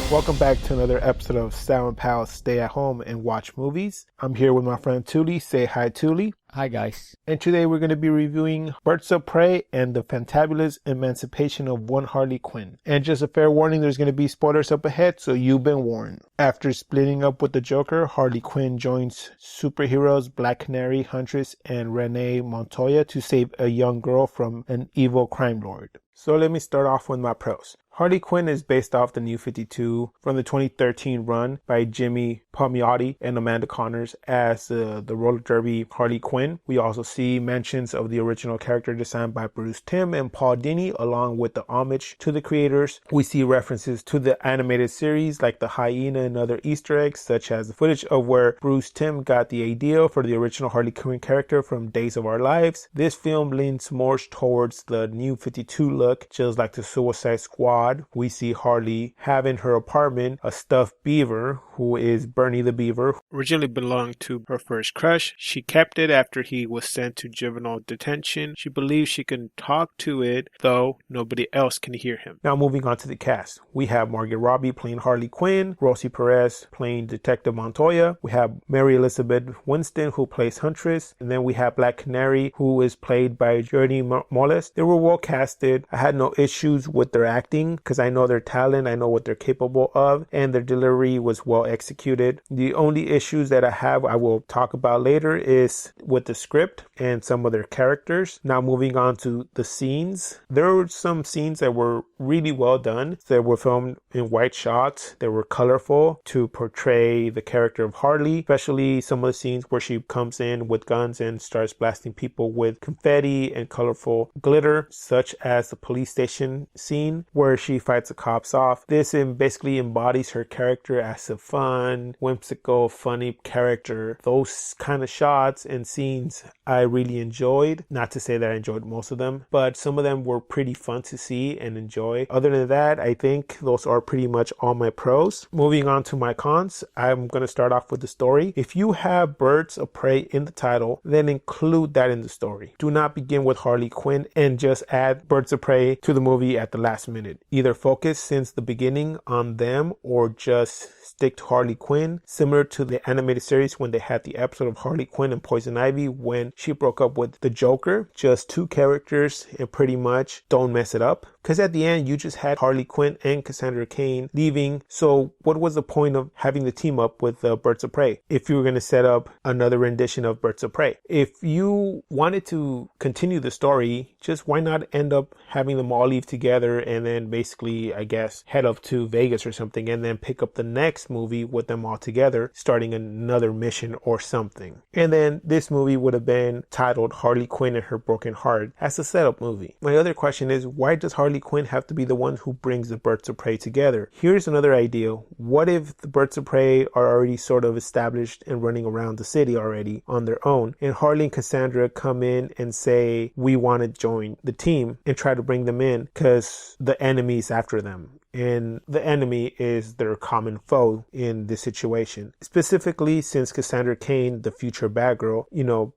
Welcome back to another episode of Sal and Pal Stay at Home and Watch Movies. I'm here with my friend Touly. Say hi, Touly. Hi, guys. And today we're going to be reviewing Birds of Prey and the Fantabulous Emancipation of one Harley Quinn. And just a fair warning, there's going to be spoilers up ahead, so you've been warned. After splitting up with the Joker, Harley Quinn joins superheroes Black Canary, Huntress, and Renee Montoya to save a young girl from an evil crime lord. So let me start off with my pros. Harley Quinn is based off the New 52 from the 2013 run by Jimmy Palmiotti and Amanda Connors as the roller derby Harley Quinn. We also see mentions of the original character design by Bruce Timm and Paul Dini, along with the homage to the creators. We see references to the animated series like the hyena and other Easter eggs, such as the footage of where Bruce Timm got the idea for the original Harley Quinn character from Days of Our Lives. This film leans more towards the New 52 look, just like the Suicide Squad. We see Harley have in her apartment a stuffed beaver who is Bernie the Beaver. Originally belonged to her first crush. She kept it after he was sent to juvenile detention. She believes she can talk to it, though nobody else can hear him. Now moving on to the cast. We have Margot Robbie playing Harley Quinn, Rosie Perez playing Detective Montoya. We have Mary Elizabeth Winston who plays Huntress. And then we have Black Canary who is played by Jody Moles. They were well casted. I had no issues with their acting because I know their talent, I know what they're capable of, and their delivery was well executed. The only issues that I have, I will talk about later, is with the script and some of their characters. Now moving on to the scenes. There were some scenes that were really well done. They were filmed in white shots. They were colorful to portray the character of Harley, especially some of the scenes where she comes in with guns and starts blasting people with confetti and colorful glitter, such as the police station scene where she fights the cops off. This basically embodies her character as a fun, whimsical, funny character. Those kind of shots and scenes I really enjoyed. Not to say that I enjoyed most of them, but some of them were pretty fun to see and enjoy. Other than that, I think those are pretty much all my pros. Moving on to my cons, I'm going to start off with the story. If you have Birds of Prey in the title, then include that in the story. Do not begin with Harley Quinn and just add Birds of Prey to the movie at the last minute. Either focus since the beginning on them or just stick to Harley Quinn, similar to the animated series when they had the episode of Harley Quinn and Poison Ivy when she broke up with the Joker. Just two characters and pretty much don't mess it up. Because at the end, you just had Harley Quinn and Cassandra Cain leaving. So what was the point of having the team up with Birds of Prey if you were going to set up another rendition of Birds of Prey? If you wanted to continue the story, just why not end up having them all leave together and then basically, I guess, head up to Vegas or something and then pick up the next movie with them all together, starting another mission or something. And then this movie would have been titled Harley Quinn and Her Broken Heart as a setup movie. My other question is, why does Harley Quinn have to be the one who brings the Birds of Prey together? Here's another idea. What if the Birds of Prey are already sort of established and running around the city already on their own, and Harley and Cassandra come in and say, we want to join the team, and try to bring them in because the enemy's after them? And the enemy is their common foe in this situation. Specifically, since Cassandra Cain, the future Batgirl,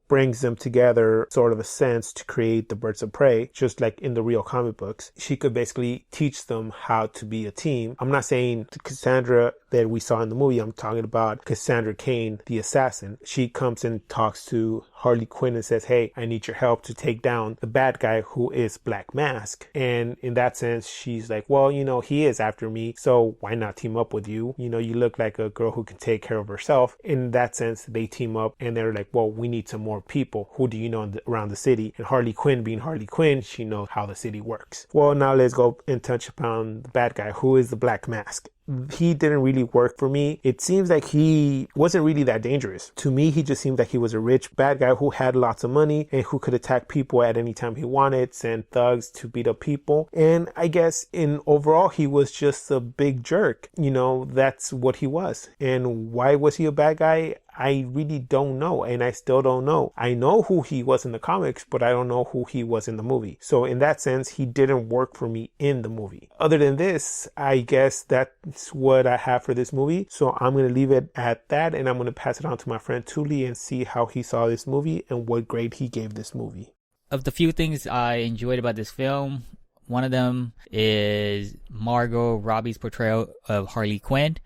brings them together sort of a sense to create the Birds of Prey, just like in the real comic books. She could basically teach them how to be a team. I'm not saying Cassandra that we saw in the movie. I'm talking about Cassandra Cain, the assassin. She comes and talks to Harley Quinn and says, hey, I need your help to take down the bad guy who is Black Mask. And in that sense, she's like, well, he is after me, so why not team up with you? You look like a girl who can take care of herself. In that sense, they team up and they're like, well, we need some more people. Who do you know around the city? And Harley Quinn, being Harley Quinn, she knows how the city works. Well, now let's go and touch upon the bad guy, who is the Black Mask. He didn't really work for me. It seems like he wasn't really that dangerous. To me, he just seemed like he was a rich bad guy who had lots of money and who could attack people at any time he wanted, send thugs to beat up people. And I guess in overall, he was just a big jerk. That's what he was. And why was he a bad guy? I really don't know, and I still don't know. I know who he was in the comics, but I don't know who he was in the movie. So in that sense, he didn't work for me in the movie. Other than this, I guess that's what I have for this movie. So I'm going to leave it at that, and I'm going to pass it on to my friend Touly and see how he saw this movie and what grade he gave this movie. Of the few things I enjoyed about this film, One of them is Margot Robbie's portrayal of Harley Quinn,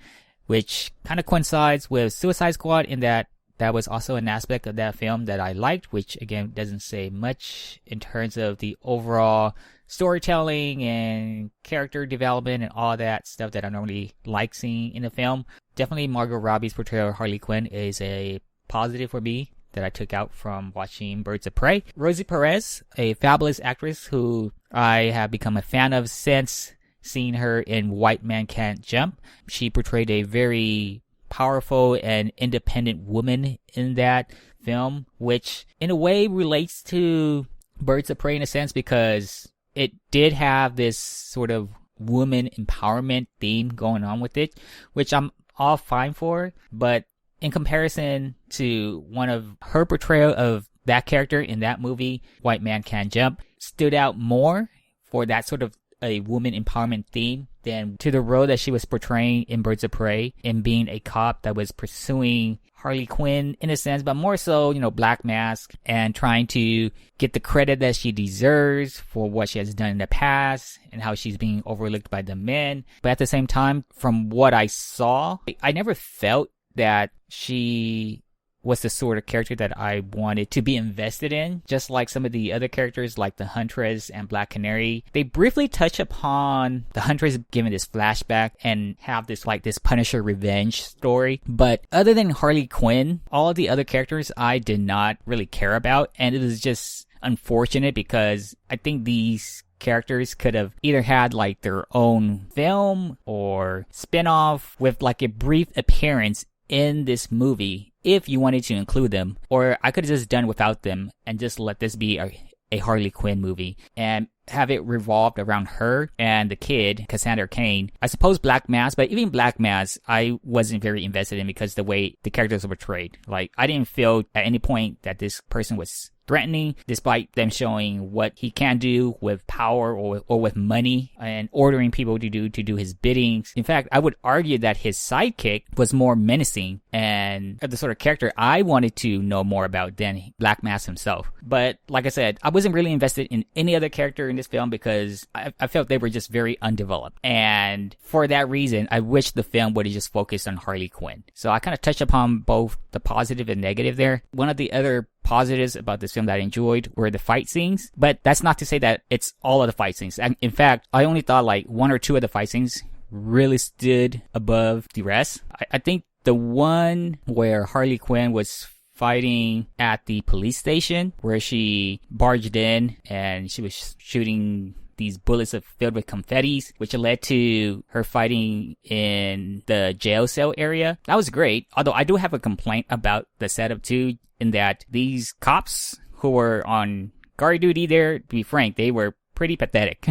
which kind of coincides with Suicide Squad in that was also an aspect of that film that I liked, which again doesn't say much in terms of the overall storytelling and character development and all that stuff that I normally like seeing in a film. Definitely Margot Robbie's portrayal of Harley Quinn is a positive for me that I took out from watching Birds of Prey. Rosie Perez, a fabulous actress who I have become a fan of since seeing her in White Man Can't Jump. She portrayed a very powerful and independent woman in that film, which in a way relates to Birds of Prey in a sense because it did have this sort of woman empowerment theme going on with it, which I'm all fine for. But in comparison to one of her portrayal of that character in that movie, White Man Can't Jump, stood out more for that sort of a woman empowerment theme than to the role that she was portraying in Birds of Prey in being a cop that was pursuing Harley Quinn in a sense, but more so, Black Mask and trying to get the credit that she deserves for what she has done in the past and how she's being overlooked by the men. But at the same time, from what I saw, I never felt that she was the sort of character that I wanted to be invested in, just like some of the other characters like the Huntress and Black Canary. They briefly touch upon the Huntress giving this flashback and have this Punisher revenge story. But other than Harley Quinn, all of the other characters I did not really care about, and it was just unfortunate because I think these characters could have either had their own film or spin-off with a brief appearance in this movie if you wanted to include them, or I could have just done without them and just let this be a Harley Quinn movie and have it revolved around her and the kid, Cassandra Cain. I suppose Black Mask, but even Black Mask, I wasn't very invested in because the way the characters were portrayed. I didn't feel at any point that this person was threatening, despite them showing what he can do with power or with money and ordering people to do his biddings. In fact, I would argue that his sidekick was more menacing and the sort of character I wanted to know more about than Black Mask himself. But like I said, I wasn't really invested in any other character in this film because I felt they were just very undeveloped. And for that reason, I wish the film would have just focused on Harley Quinn. So I kind of touched upon both the positive and negative there. One of the other positives about this film that I enjoyed were the fight scenes, but that's not to say that it's all of the fight scenes. In fact, I only thought one or two of the fight scenes really stood above the rest. I think the one where Harley Quinn was fighting at the police station, where she barged in and she was shooting these bullets filled with confettis, which led to her fighting in the jail cell area. That was great, although I do have a complaint about the setup too, in that these cops who were on guard duty there, to be frank, they were pretty pathetic.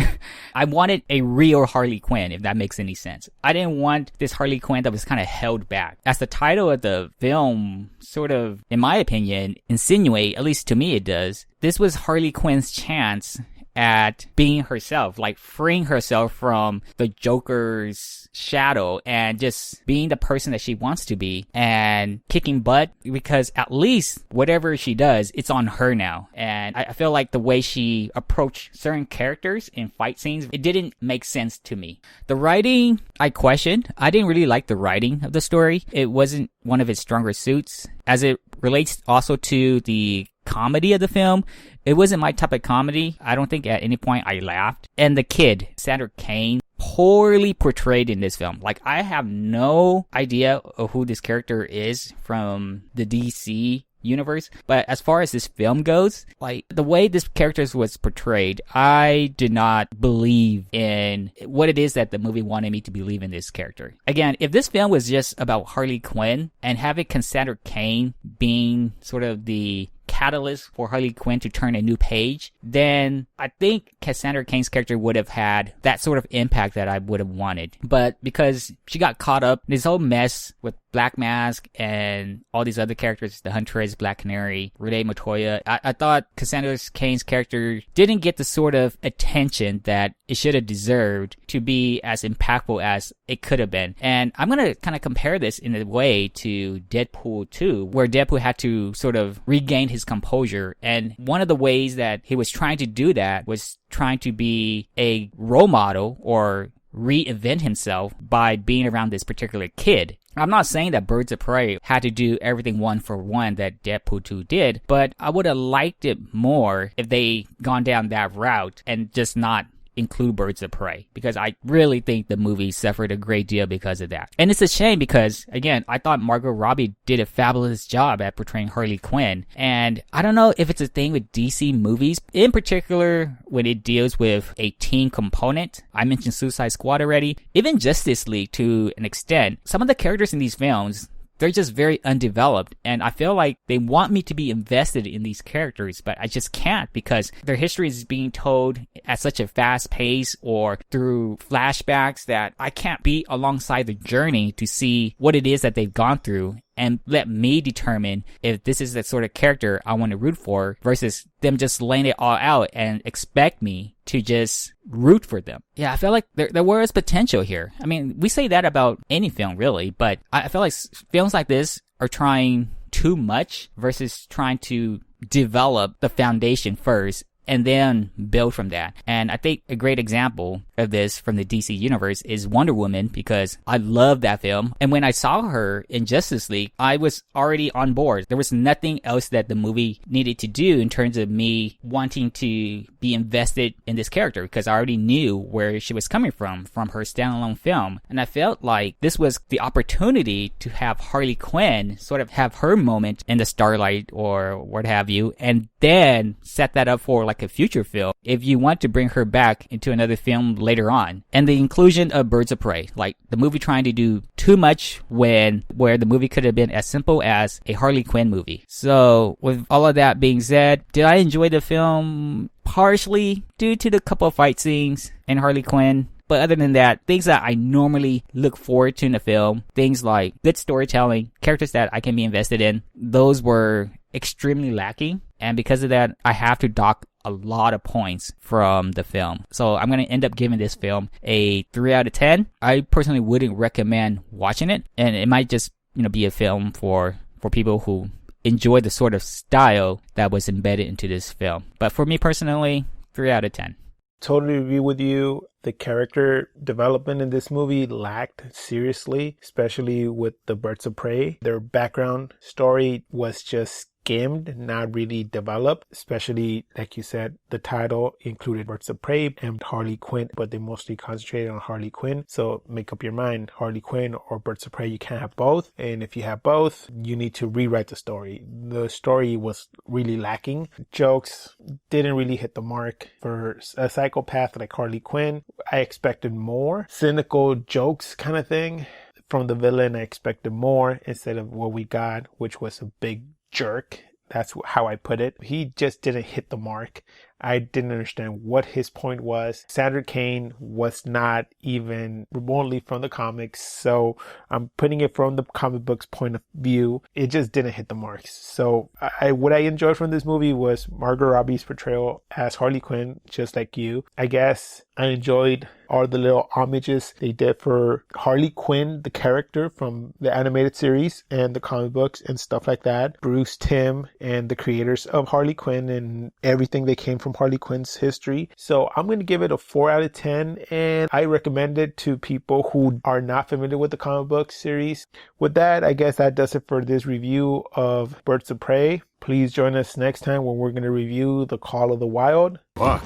I wanted a real Harley Quinn, if that makes any sense. I didn't want this Harley Quinn that was kind of held back. As the title of the film sort of, in my opinion, insinuate, at least to me it does, this was Harley Quinn's chance at being herself, freeing herself from the Joker's shadow and just being the person that she wants to be and kicking butt, because at least whatever she does, it's on her now. And I feel like the way she approached certain characters in fight scenes, it didn't make sense to me. The writing, I questioned. I didn't really like the writing of the story. It wasn't one of its stronger suits. As it relates also to the comedy of the film, it wasn't my type of comedy. I don't think at any point I laughed. And the kid, Cassandra Cain, poorly portrayed in this film. I have no idea of who this character is from the DC universe, but as far as this film goes, the way this character was portrayed, I did not believe in what it is that the movie wanted me to believe in this character. Again, if this film was just about Harley Quinn and having Cassandra Cain being sort of the catalyst for Harley Quinn to turn a new page, then I think Cassandra Cain's character would have had that sort of impact that I would have wanted. But because she got caught up in this whole mess with Black Mask and all these other characters, the Huntress, Black Canary, Renee Montoya, I thought Cassandra Cain's character didn't get the sort of attention that it should have deserved to be as impactful as it could have been. And I'm going to kind of compare this in a way to Deadpool 2, where Deadpool had to sort of regain his composure. And one of the ways that he was trying to do that was trying to be a role model or reinvent himself by being around this particular kid. I'm not saying that Birds of Prey had to do everything one for one that Deadpool 2 did, but I would have liked it more if they gone down that route and just not include Birds of Prey, because I really think the movie suffered a great deal because of that. And it's a shame because, again, I thought Margot Robbie did a fabulous job at portraying Harley Quinn. And I don't know if it's a thing with DC movies, in particular when it deals with a teen component. I mentioned Suicide Squad already. Even Justice League to an extent. Some of the characters in these films, they're just very undeveloped, and I feel like they want me to be invested in these characters, but I just can't because their history is being told at such a fast pace or through flashbacks that I can't be alongside the journey to see what it is that they've gone through and let me determine if this is the sort of character I want to root for versus them just laying it all out and expect me to just root for them. Yeah, I feel like there was potential here. I mean, we say that about any film really, but I feel like films like this are trying too much versus trying to develop the foundation first and then build from that. And I think a great example of this from the DC universe is Wonder Woman, because I love that film. And when I saw her in Justice League, I was already on board. There was nothing else that the movie needed to do in terms of me wanting to be invested in this character, because I already knew where she was coming from her standalone film. And I felt like this was the opportunity to have Harley Quinn sort of have her moment in the starlight or what have you, and then set that up for like a future film if you want to bring her back into another film later on. And the inclusion of Birds of Prey, like the movie trying to do too much where the movie could have been as simple as a Harley Quinn movie. So with all of that being said, did I enjoy the film? Partially due to the couple of fight scenes in Harley Quinn. But other than that, things that I normally look forward to in a film, things like good storytelling, characters that I can be invested in, those were extremely lacking. And because of that, I have to dock a lot of points from the film. So I'm going to end up giving this film a 3 out of 10. I personally wouldn't recommend watching it. And it might just, be a film for people who enjoy the sort of style that was embedded into this film. But for me personally, 3 out of 10. Totally agree with you. The character development in this movie lacked seriously, especially with the Birds of Prey. Their background story was just skimmed, not really developed, especially like you said, the title included Birds of Prey and Harley Quinn, but they mostly concentrated on Harley Quinn. So make up your mind, Harley Quinn or Birds of Prey, you can't have both. And if you have both, you need to rewrite the story. The story was really lacking. Jokes didn't really hit the mark. For a psychopath like Harley Quinn, I expected more. Cynical jokes kind of thing. From the villain, I expected more instead of what we got, which was a big jerk. That's how I put it. He just didn't hit the mark. I didn't understand what his point was. Sandra Cain was not even remotely from the comics, so I'm putting it from the comic book's point of view. It just didn't hit the marks. So what I enjoyed from this movie was Margot Robbie's portrayal as Harley Quinn, just like you. I guess I enjoyed all the little homages they did for Harley Quinn, the character from the animated series and the comic books and stuff like that. Bruce Timm and the creators of Harley Quinn and everything they came from Harley Quinn's history. So I'm going to give it a 4 out of 10, and I recommend it to people who are not familiar with the comic book series. With that, I guess that does it for this review of Birds of Prey. Please join us next time when we're going to review The Call of the Wild. Buck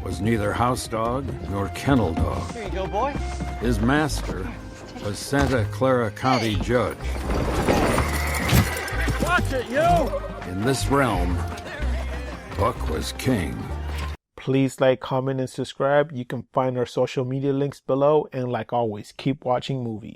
was neither house dog nor kennel dog. Here you go, boy. His master was Santa Clara County Judge. Watch it, you! In this realm, Buck was king. Please like, comment, and subscribe. You can find our social media links below. And like always, keep watching movies.